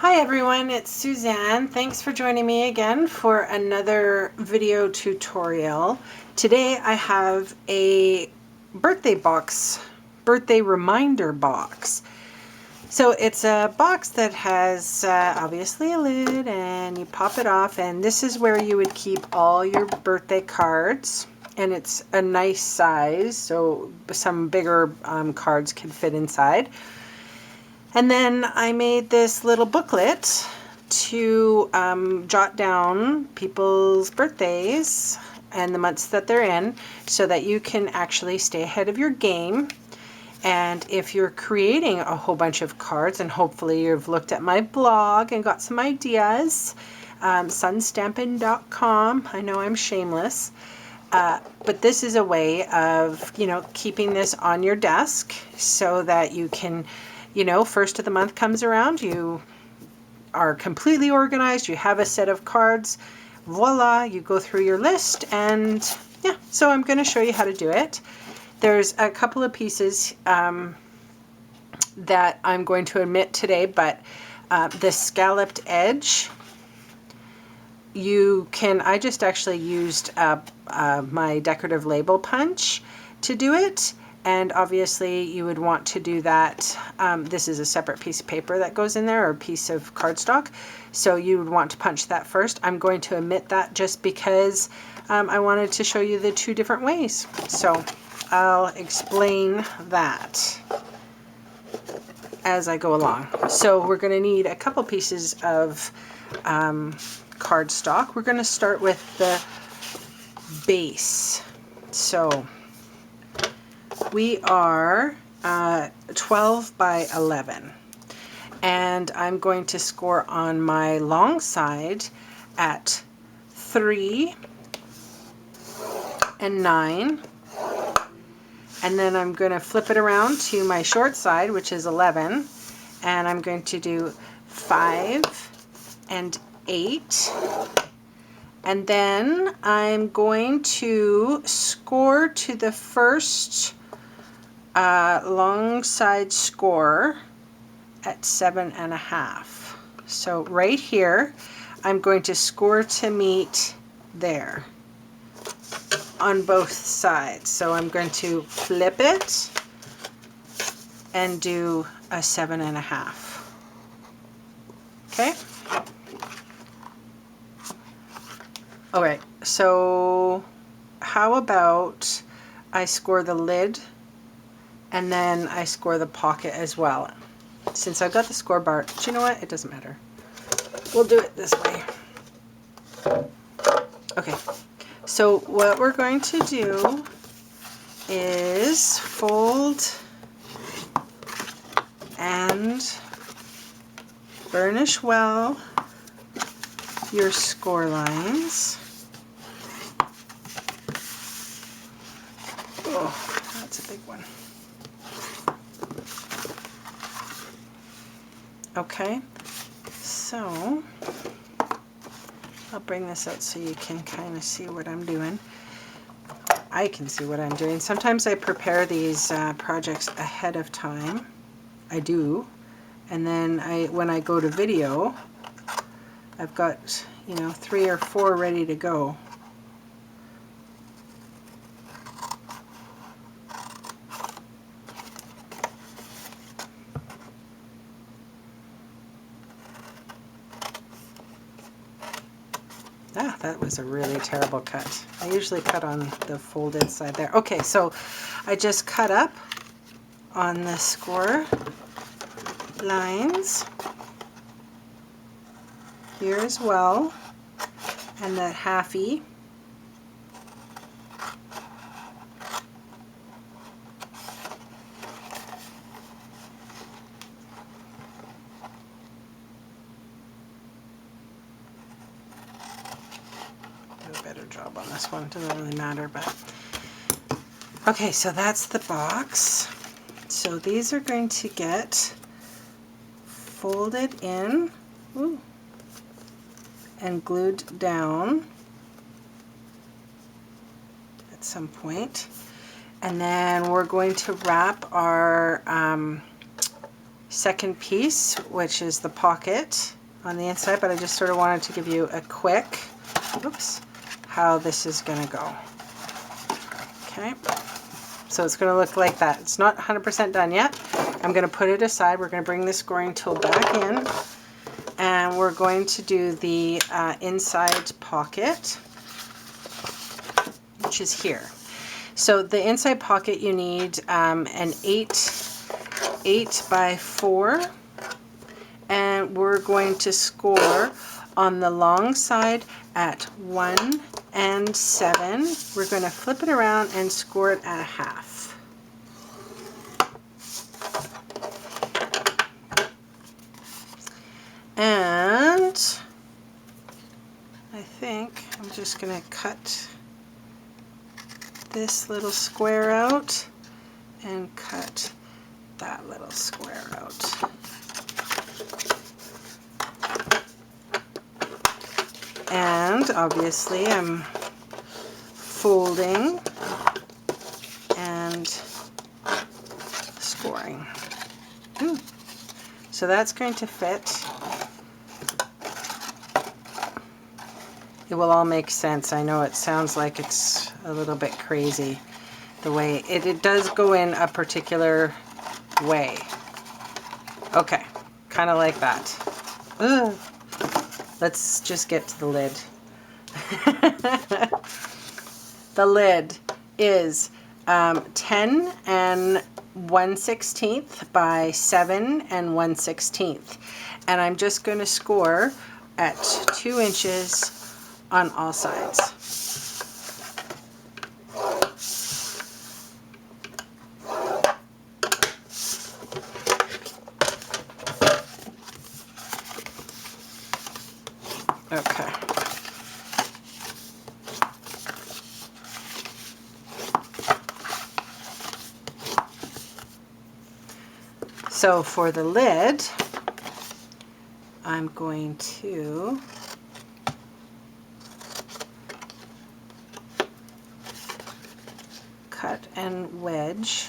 Hi everyone, it's SuNN. Thanks for joining me again for another video tutorial. Today I have a birthday reminder box. So it's a box that has obviously a lid, and you pop it off, and this is where you would keep all your birthday cards. And it's a nice size, so some bigger cards can fit inside. And then I made this little booklet to jot down people's birthdays and the months that they're in, so that you can actually stay ahead of your game. And if you're creating a whole bunch of cards, and hopefully you've looked at my blog and got some ideas, Stampin.com. I know I'm shameless. But this is a way of, keeping this on your desk so that you can, first of the month comes around, you are completely organized, you have a set of cards, voila, you go through your list, and yeah, so I'm going to show you how to do it. There's a couple of pieces that I'm going to omit today, but the scalloped edge, I just actually used my decorative label punch to do it, and obviously you would want to do that. This is a separate piece of paper that goes in there, or a piece of cardstock, so you would want to punch that first. I'm going to omit that just because I wanted to show you the two different ways, so I'll explain that as I go along. So we're going to need a couple pieces of cardstock. We're going to start with the base. So we are 12 by 11, and I'm going to score on my long side at 3 and 9, and then I'm going to flip it around to my short side, which is 11, and I'm going to do 5 and 8, and then I'm going to score to the first long side score at 7.5. So right here, I'm going to score to meet there on both sides. So I'm going to flip it and do a 7.5. Okay. All right, so how about I score the lid, and then I score the pocket as well. Since I've got the score bar, do you know what? It doesn't matter. We'll do it this way. Okay, so what we're going to do is fold and burnish well your score lines. Oh, that's a big one. Okay, so I'll bring this out so you can kind of see what I'm doing. I can see what I'm doing. Sometimes I prepare these projects ahead of time. I do. And then when I go to video, I've got, 3 or 4 ready to go. Ah, that was a really terrible cut. I usually cut on the folded side there. Okay, so I just cut up on the score lines here as well, and that halfie. Do a better job on this one, doesn't really matter, but okay, so that's the box. So these are going to get folded in. Ooh, and glued down at some point. And then we're going to wrap our second piece, which is the pocket on the inside, but I just sort of wanted to give you a quick, oops, how this is going to go. Okay, so it's going to look like that. It's not 100% done yet. I'm going to put it aside. We're going to bring the scoring tool back in, and we're going to do the inside pocket, which is here. So the inside pocket, you need an 8 by 4, and we're going to score on the long side at 1 and 7. We're going to flip it around and score it at a half. And I think I'm just going to cut this little square out and cut that little square out. And obviously I'm folding and scoring. So that's going to fit. It will all make sense. I know it sounds like it's a little bit crazy the way it does go in a particular way. Okay, kind of like that. Ugh. Let's just get to the lid. The lid is 10 and 1/16 by 7 and 1/16. And I'm just going to score at 2 inches on all sides. Okay. So for the lid, I'm going to cut and wedge .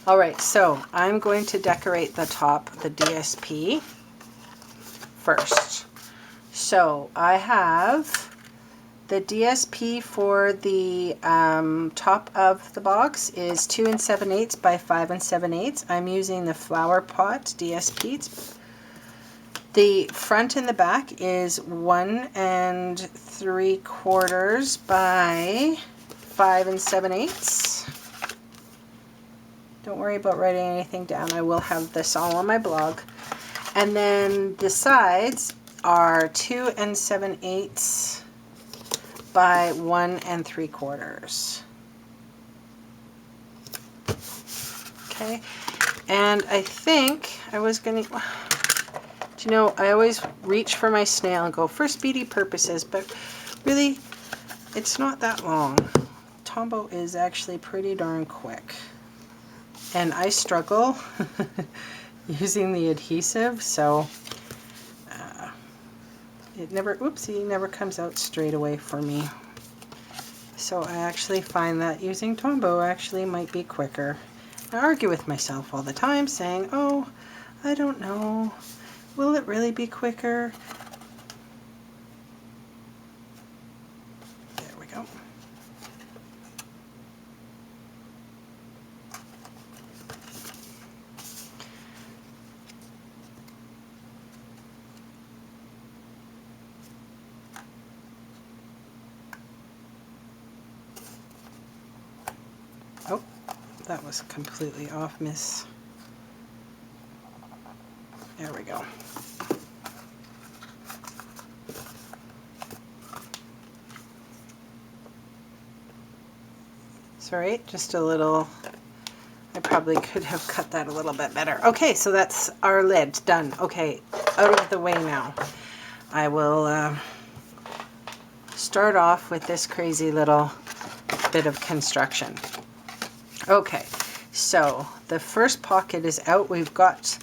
All right, so I'm going to decorate the top, the DSP, first. So I have the DSP for the top of the box is 2 7/8 by 5 7/8. I'm using the flower pot DSP. The front and the back is 1 3/4 by 5 7/8. Don't worry about writing anything down. I will have this all on my blog. And then the sides are 2 7/8 by 1 3/4. Okay, and I think I was gonna, you know, I always reach for my snail and go for speedy purposes, but really it's not that long. Tombow is actually pretty darn quick. And I struggle using the adhesive, so it never, oopsie, never comes out straight away for me. So I actually find that using Tombow actually might be quicker. I argue with myself all the time saying, oh, I don't know, will it really be quicker? There we go. Oh, that was completely off, miss. There we go. Sorry, just a little, I probably could have cut that a little bit better. Okay, so that's our lid done. Okay, out of the way now. I will start off with this crazy little bit of construction. Okay, so the first pocket is out. We've got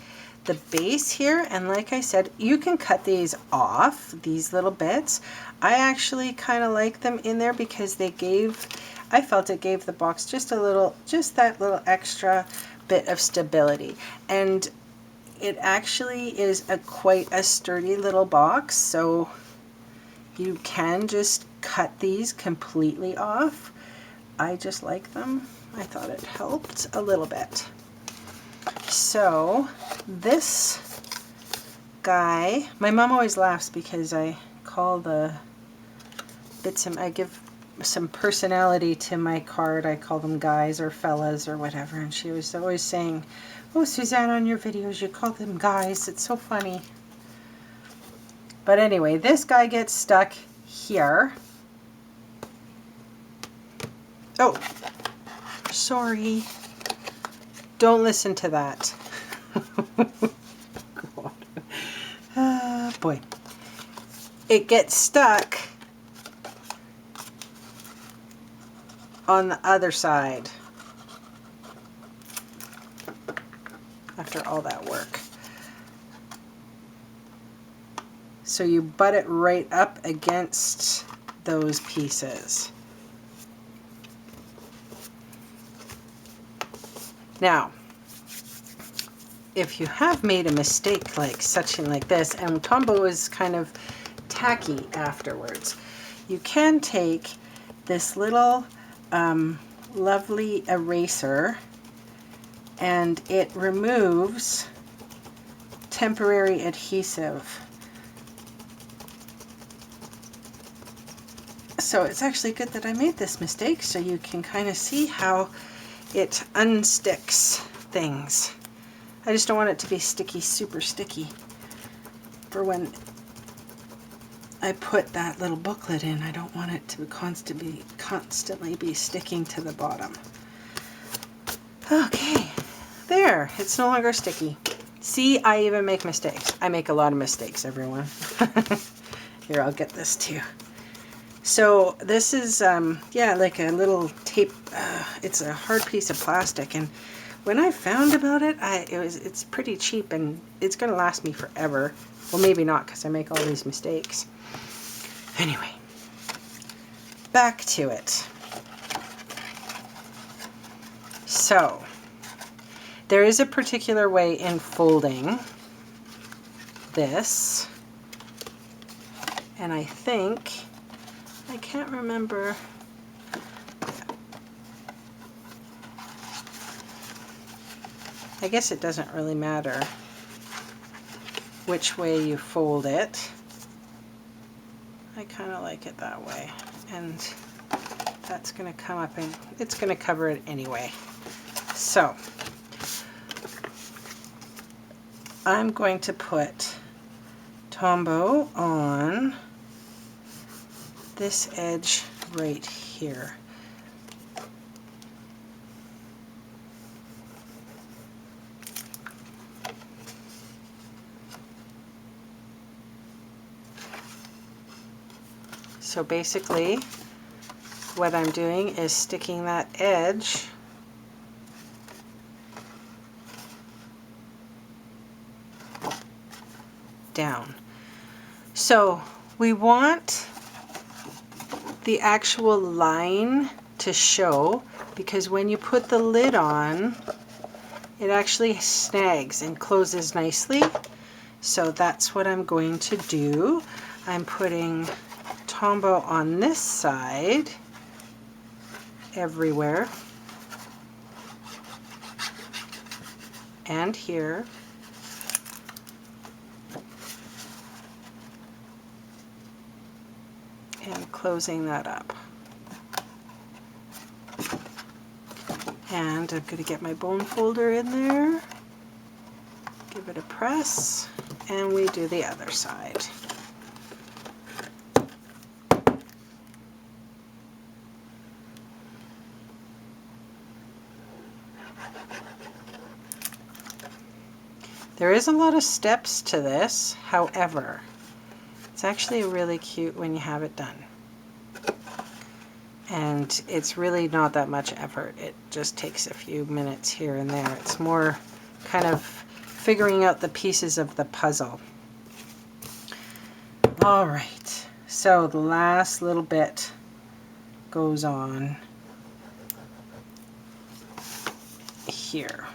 the base here, and like I said, you can cut these off, these little bits. I actually kind of like them in there because I felt it gave the box just that little extra bit of stability. And it actually is quite a sturdy little box, so you can just cut these completely off. I just like them. I thought it helped a little bit. So this guy, my mom always laughs because I call the bits, I give some personality to my card. I call them guys or fellas or whatever, and she was always saying, "Oh, Suzanne, on your videos you call them guys. It's so funny." But anyway, this guy gets stuck here. Oh, sorry. Don't listen to that. God. Boy. It gets stuck on the other side after all that work. So you butt it right up against those pieces. Now, if you have made a mistake like something like this, and Tombow is kind of tacky afterwards, you can take this little lovely eraser, and it removes temporary adhesive. So it's actually good that I made this mistake, so you can kind of see how it unsticks things. I just don't want it to be sticky, super sticky, for when I put that little booklet in. I don't want it to constantly be sticking to the bottom. Okay, there, it's no longer sticky. See, I even make mistakes. I make a lot of mistakes, everyone. Here, I'll get this too. So this is, yeah, like a little tape. It's a hard piece of plastic, and when I found about it, it's pretty cheap, and it's going to last me forever. Well, maybe not, because I make all these mistakes. Anyway, back to it. So there is a particular way in folding this, and I can't remember. I guess it doesn't really matter which way you fold it. I kind of like it that way, and that's going to come up and it's going to cover it anyway. So I'm going to put Tombow on this edge right here. So basically what I'm doing is sticking that edge down. So we want the actual line to show, because when you put the lid on, it actually snags and closes nicely. So that's what I'm going to do. I'm putting Tombow on this side everywhere and here, and closing that up. And I'm going to get my bone folder in there, give it a press, and we do the other side. There is a lot of steps to this, however, it's actually really cute when you have it done. And it's really not that much effort. It just takes a few minutes here and there. It's more kind of figuring out the pieces of the puzzle. All right, so the last little bit goes on here.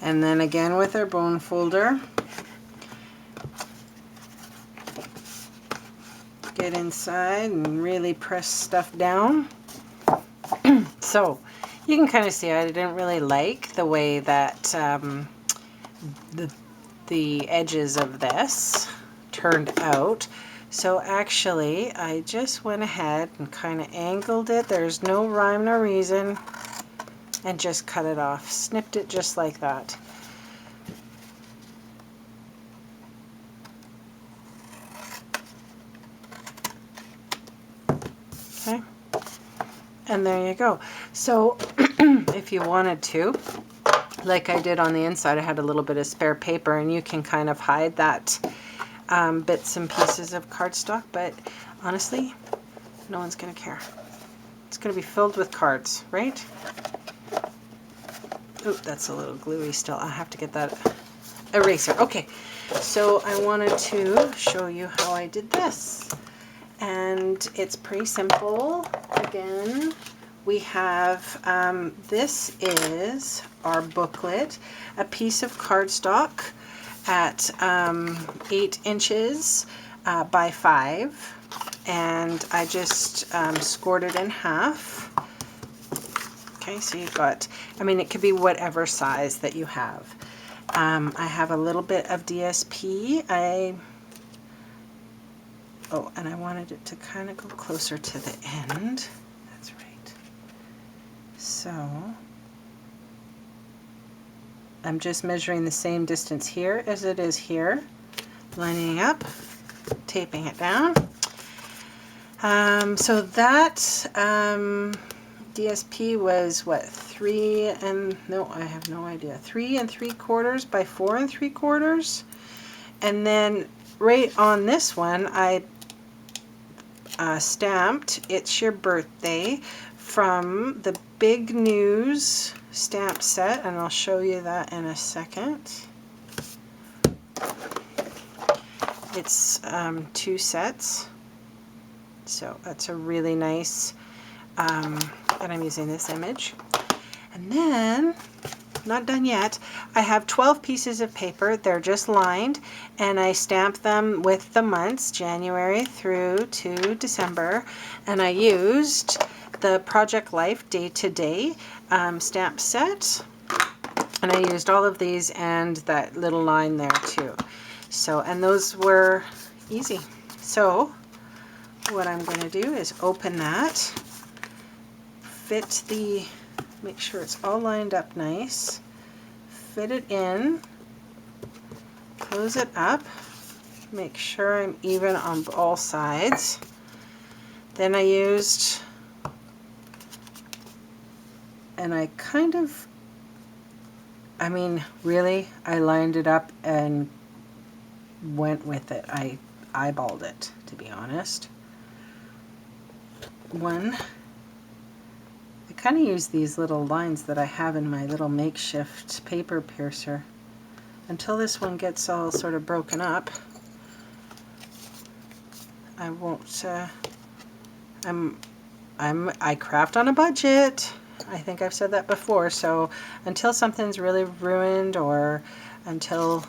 And then again with our bone folder, get inside and really press stuff down. So you can kind of see I didn't really like the way that the edges of this turned out. So actually I just went ahead and kind of angled it. There's no rhyme nor reason. And just cut it off. Snipped it just like that. Okay. And there you go. So if you wanted to, like I did on the inside, I had a little bit of spare paper, and you can kind of hide that bits and pieces of cardstock, but honestly, no one's going to care. It's going to be filled with cards, right? Oh, that's a little gluey still. I'll have to get that eraser. Okay, so I wanted to show you how I did this. And it's pretty simple. Again, we have, this is our booklet, a piece of cardstock at 8 inches by 5. And I just scored it in half. Okay, so you've got, I mean, it could be whatever size that you have. I have a little bit of DSP. Oh, and I wanted it to kind of go closer to the end. That's right. So I'm just measuring the same distance here as it is here, lining up, taping it down. So that DSP was what, 3 and, no, I have no idea, 3 3/4 by 4 3/4. And then right on this one, I stamped "It's Your Birthday" from the Big News stamp set, and I'll show you that in a second. It's 2 sets, so that's a really nice, and I'm using this image. And then, not done yet, I have 12 pieces of paper. They're just lined, and I stamped them with the months, January through to December, and I used the Project Life Day to Day stamp set, and I used all of these and that little line there too. So, and those were easy. So what I'm going to do is open that, fit the, make sure it's all lined up nice, fit it in, close it up, make sure I'm even on all sides. Then I used, and I kind of, I mean, really, I lined it up and went with it. I eyeballed it, to be honest. One, I kind of use these little lines that I have in my little makeshift paper piercer until this one gets all sort of broken up. I won't, I craft on a budget. I think I've said that before, so until something's really ruined, or until,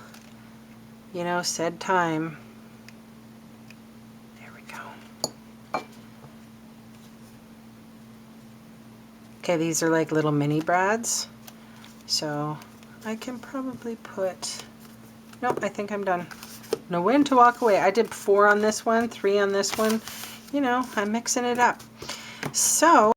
you know, said time. There we go. Okay, these are like little mini brads, so I can probably put, nope, I think I'm done. Know when to walk away. I did 4 on this one, 3 on this one. You know, I'm mixing it up. So